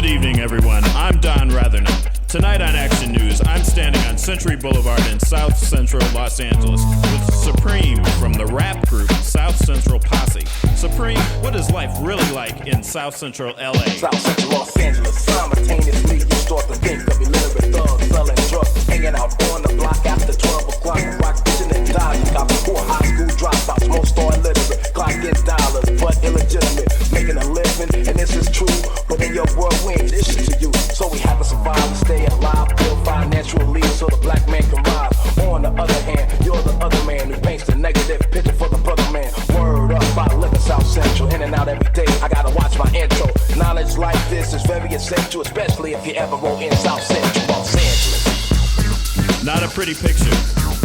Good evening, everyone. I'm Don Rathernup. Tonight on Action News, I'm standing on Century Boulevard in South Central Los Angeles with Supreme from the rap group South Central Posse. Supreme, what is life really like in South Central LA? South Central Los Angeles, simultaneously you start to think of illiterate thugs selling drugs, hanging out on the block after 12 o'clock, rock bitching and dodging, got poor high school dropouts, most are illiterate, clock gets dollars, but illegitimate, making a living, and this is true, but in your world we ain't issue to you, so we have to survive and stay alive, build financial leads so the black man can rise. On the other hand, you're the other man who paints the negative picture for the brother man. Word up, I live in South Central, in and out every day, I gotta watch my intro. Knowledge like this is very essential, especially if you ever roll in South Central Los Angeles. Not a pretty picture.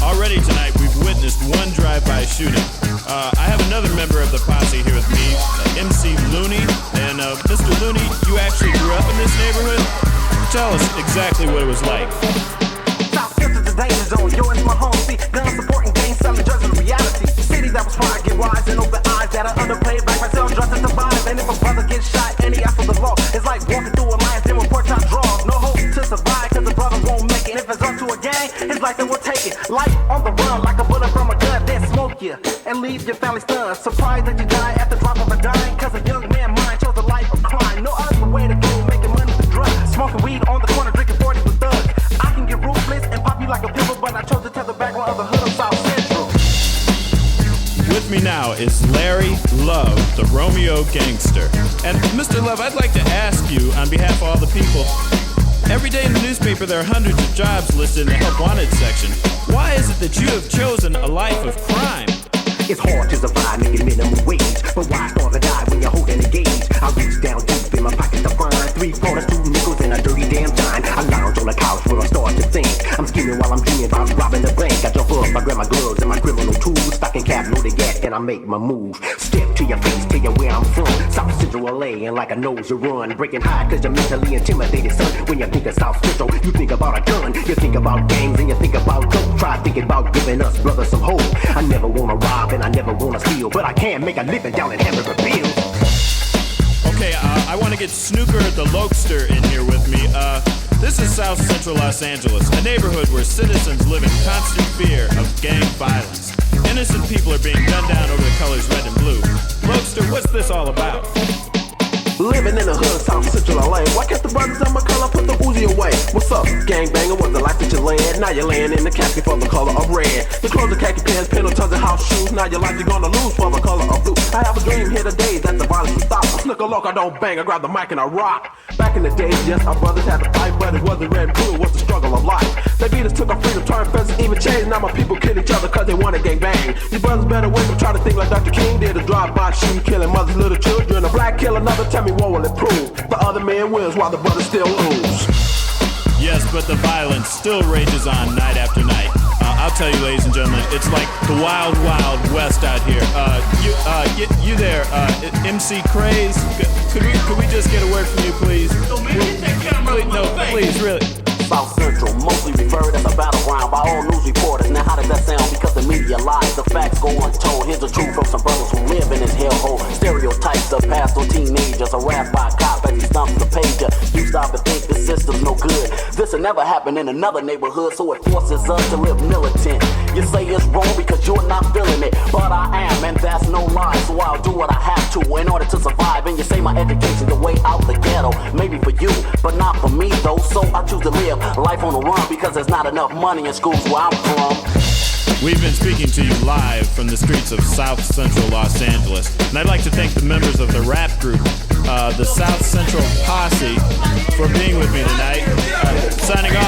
Already tonight, we've witnessed one drive-by shooting. I have another member of the posse here with me, MC Looney. And Mr. Looney, you actually grew up in this neighborhood? Tell us exactly what it was like. South Central's the danger zone, yo, it's my home. See, guns supporting gangs, selling drugs is reality. City that was fine, get wise and open eyes that are underplayed. Black man sell drugs to survive. And if a brother gets shot and he asks for the law, it's like walking through a lion's den with pork chop draws. No hope to survive, cause the brother won't make it. If it's up to a gang, it's like they will take it. Life on the run, like a bullet from a gun, then smoke you and leave your family stunned. Surprised that you die at the drop of a dime, cause a young man mind chose a life of crime. No other way to go, making money with drugs. Smoking weed on the corner, drinking 40 with thugs. I can get ruthless and pop you like a pimple, but I chose to tell the background of the hood of South Central. With me now is Larry Love, the Romeo gangster. And Mr. Love, I'd like to ask you, on behalf of all the people, every day in the newspaper there are hundreds of jobs listed in the Help Wanted section. Why is it that you have chosen a life of crime? It's hard to survive making minimum wage, but why starve to die when you're holding a gauge? I reach down deep in my pocket to find 3 quarters, 2 nickels, and a dirty damn dime. I lounge on the couch where I start to think. I'm scheming while I'm dreaming about robbing the bank. I jump up, I grab my gloves and my criminal tools, stocking cap, loaded gat, and I make my move. Step to your face, tell you where I'm from. South Central LA, and like a nose you run, breaking high cause you're mentally intimidated, son. When you think of South Central, you think about a gun, you think about gangs, and you think about dope. Try thinking about giving us brothers some hope. I never wanna rob and I never wanna steal, but I can make a living down in Hamburger Field. Okay, I want to get Snooker the Lokester in here with me. This is South Central Los Angeles, a neighborhood where citizens live in constant fear of gang violence. Innocent people are being gunned down over the colors red and blue. Lokester, what's this all about? Living in the hood, South Central LA. Why can't the brothers of my color put the Uzi away? What's up, gangbanger? Was the life that you led? Now you're laying in the casket for the color of red. The clothes of khaki pants, pin tons of house shoes. Now your life you're gonna lose for the color of blue. I have a dream here today that the violence will stop. I snook a look, I don't bang, I grab the mic and I rock. Back in the days, yes, our brothers had to fight, but it wasn't red and blue, it was the struggle of life. They beat us, took our freedom, turned presidents, even changed. Now my people kill each other cause they wanna gang bang. You brothers better wake up, try to think like Dr. King did. A drive-by shooting, killing mothers, little children. A black kill another, tell me what will it prove? The other man wins while the brothers still lose. Yes, but the violence still rages on night after night. I'll tell you, ladies and gentlemen, it's like the wild, wild west out here. You there, MC Craze? Could we just get a word from you, please? Please, really. South Central, mostly referred as a battleground by all news reporters. Now how does that sound? Because the media lies, the facts go untold. Here's the truth from some brothers who live in this hellhole. Stereotypes are passed on teenagers, a rap by a cop as he stomps the pager. You stop and think the system's no good. This will never happen in another neighborhood, so it forces us to live militant. You say it's wrong because you're not feeling it, but I am, and that's no lie. So I'll do what I have to in order to survive. And you say my education's the way out the ghetto. Maybe for you, but not for me though. So I choose to live life on the run because there's not enough money in schools where I'm from. We've been speaking to you live from the streets of South Central Los Angeles. And I'd like to thank the members of the rap group, the South Central Posse, for being with me tonight. Signing off.